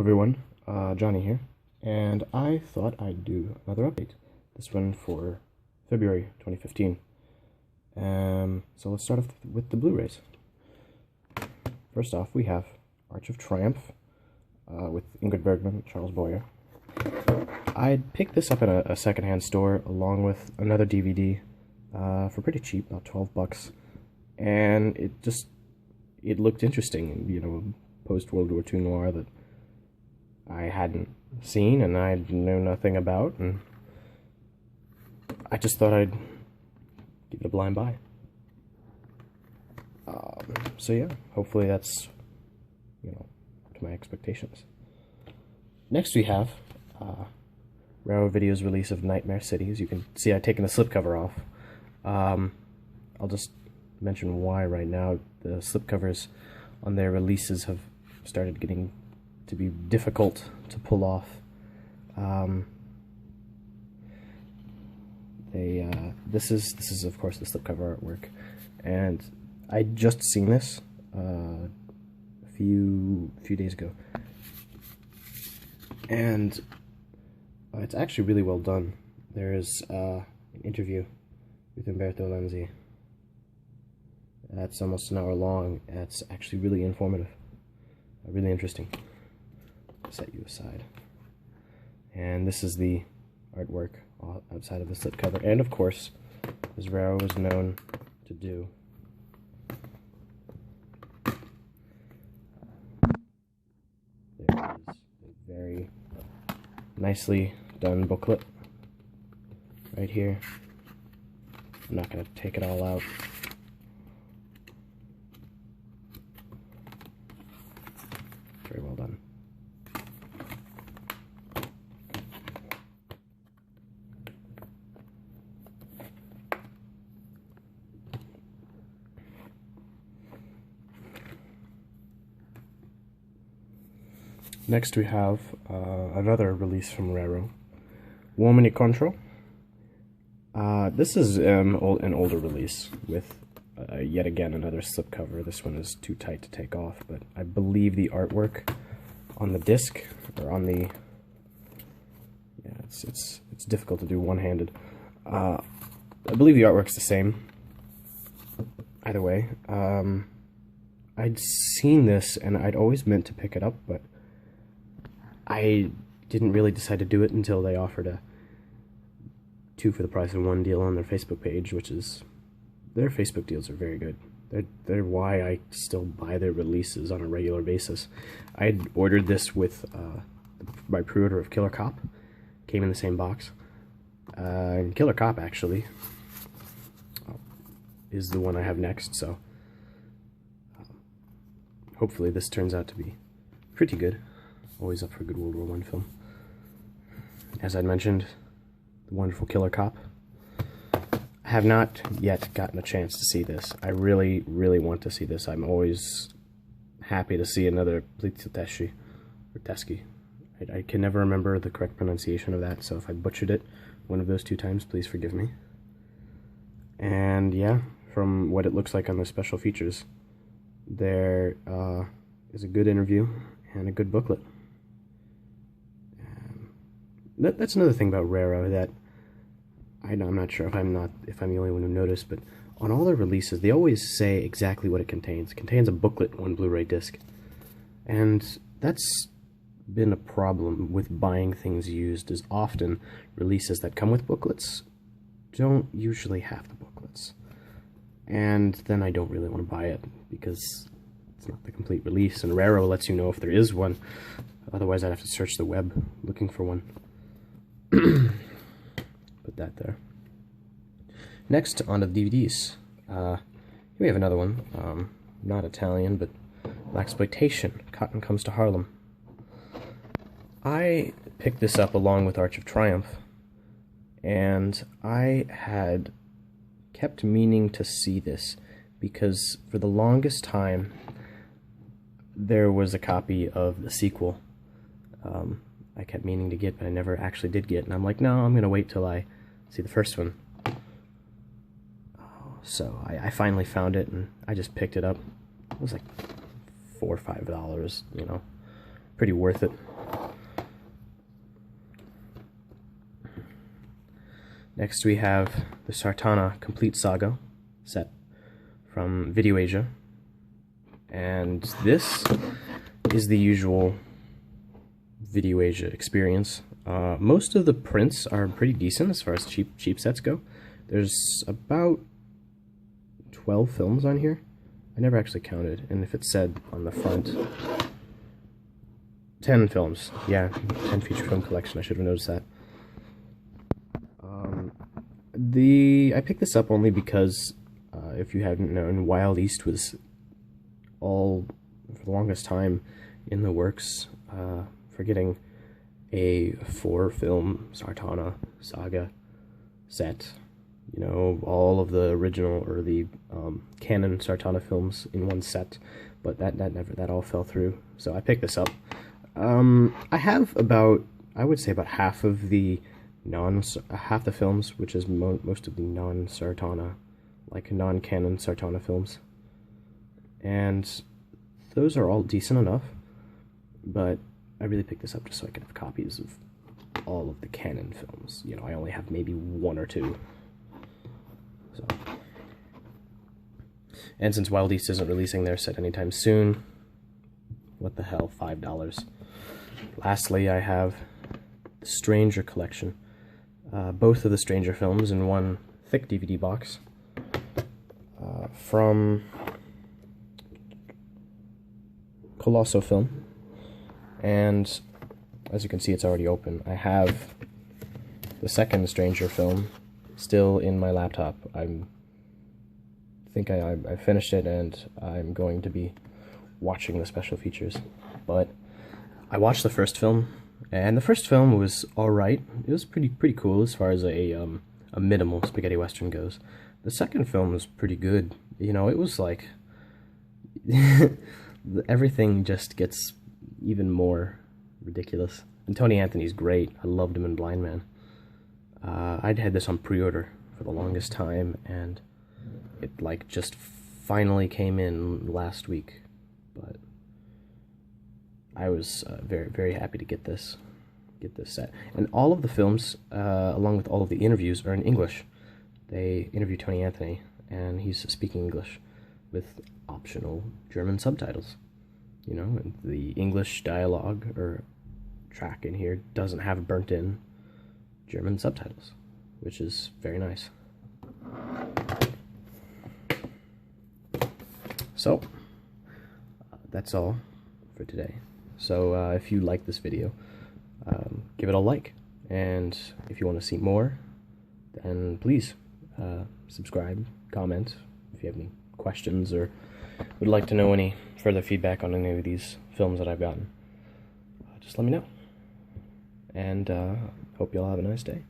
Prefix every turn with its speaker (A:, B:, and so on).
A: Everyone, Johnny here, and I thought I'd do another update, this one for February 2015. So let's start off with the Blu-rays. First off, we have Arch of Triumph with Ingrid Bergman and Charles Boyer. I picked this up at a secondhand store along with another DVD for pretty cheap, about 12 bucks, and it looked interesting, you know, post-World War II noir that I hadn't seen and I knew nothing about, and I just thought I'd give it a blind buy. So yeah, hopefully that's, you know, to my expectations. Next we have Raro Video's release of Nightmare City. As you can see, I've taken the slipcover off. I'll just mention why right now. The slipcovers on their releases have started getting to be difficult to pull off. This is of course the slipcover artwork, and I just seen this a few days ago, and it's actually really well done. There is an interview with Umberto Lenzi that's almost an hour long. It's actually really informative, really interesting. Set you aside, and this is the artwork outside of the slipcover, and of course, as Raro was known to do, there is a very nicely done booklet right here. I'm not going to take it all out. Very well done. Next we have another release from Raro, Uomini Contro. This is an older release with yet again another slipcover. This one is too tight to take off, but I believe the artwork on the disc, or on the, yeah, it's difficult to do one-handed. I believe the artwork's the same. Either way, I'd seen this and I'd always meant to pick it up, but I didn't really decide to do it until they offered a 2 for the price of 1 deal on their Facebook page, which is, their Facebook deals are very good. They're why I still buy their releases on a regular basis. I'd ordered this with my pre-order of Killer Cop. Came in the same box. And Killer Cop actually is the one I have next, so hopefully this turns out to be pretty good. Always up for a good World War I film. As I mentioned, the wonderful Killer Cop. I have not yet gotten a chance to see this. I really, really want to see this. I'm always happy to see another Poliziotteschi, or Teschi. I can never remember the correct pronunciation of that, so if I butchered it one of those 2 times, please forgive me. And yeah, from what it looks like on the special features, there is a good interview and a good booklet. That's another thing about Raro that I'm not sure if I'm the only one who noticed, but on all their releases they always say exactly what it contains. It contains a booklet on Blu-ray disc, and that's been a problem with buying things used, as often releases that come with booklets don't usually have the booklets, and then I don't really want to buy it because it's not the complete release, and Raro lets you know if there is one. Otherwise I'd have to search the web looking for one. Put that there. Next, on to the DVDs. Here we have another one. Not Italian, but Blaxploitation, Cotton Comes to Harlem. I picked this up along with Arch of Triumph, and I had kept meaning to see this because for the longest time there was a copy of the sequel I kept meaning to get, but I never actually did get, and I'm like, no, I'm gonna wait till I see the first one. So I finally found it, and I just picked it up. It was like $4 or $5, you know, pretty worth it. Next we have the Sartana Complete Saga set from Video Asia, and this is the usual Video Asia experience. Most of the prints are pretty decent as far as cheap sets go. There's about 12 films on here. I never actually counted, and if it said on the front 10 films, yeah, 10 feature film collection, I should have noticed that. I picked this up only because, if you hadn't known, Wild East was all, for the longest time, in the works for getting a 4-film Sartana Saga set. You know, all of the original or the canon Sartana films in one set, but that all fell through. So I picked this up. I have about, I would say about half of the half the films, which is most of the non-Sartana, like non-canon Sartana films, and those are all decent enough. But I really picked this up just so I could have copies of all of the canon films. You know, I only have maybe 1 or 2. So, and since Wild East isn't releasing their set anytime soon, what the hell, $5. Lastly, I have the Stranger collection. Both of the Stranger films in one thick DVD box from Colosso Film. And as you can see, it's already open. I have the second Stranger film still in my laptop. I finished it, and I'm going to be watching the special features. But I watched the first film, and the first film was alright. It was pretty cool as far as a minimal spaghetti western goes. The second film was pretty good. You know, it was like everything just gets even more ridiculous. And Tony Anthony's great. I loved him in Blind Man. I'd had this on pre-order for the longest time, and it like just finally came in last week. But I was very happy to get this set. And all of the films, along with all of the interviews, are in English. They interview Tony Anthony, and he's speaking English with optional German subtitles. You know, and the English dialogue or track in here doesn't have burnt-in German subtitles, which is very nice. So, that's all for today. So if you like this video, give it a like, and if you want to see more, then please subscribe, comment if you have any questions or would like to know any further feedback on any of these films that I've gotten. Just let me know, and hope you all have a nice day.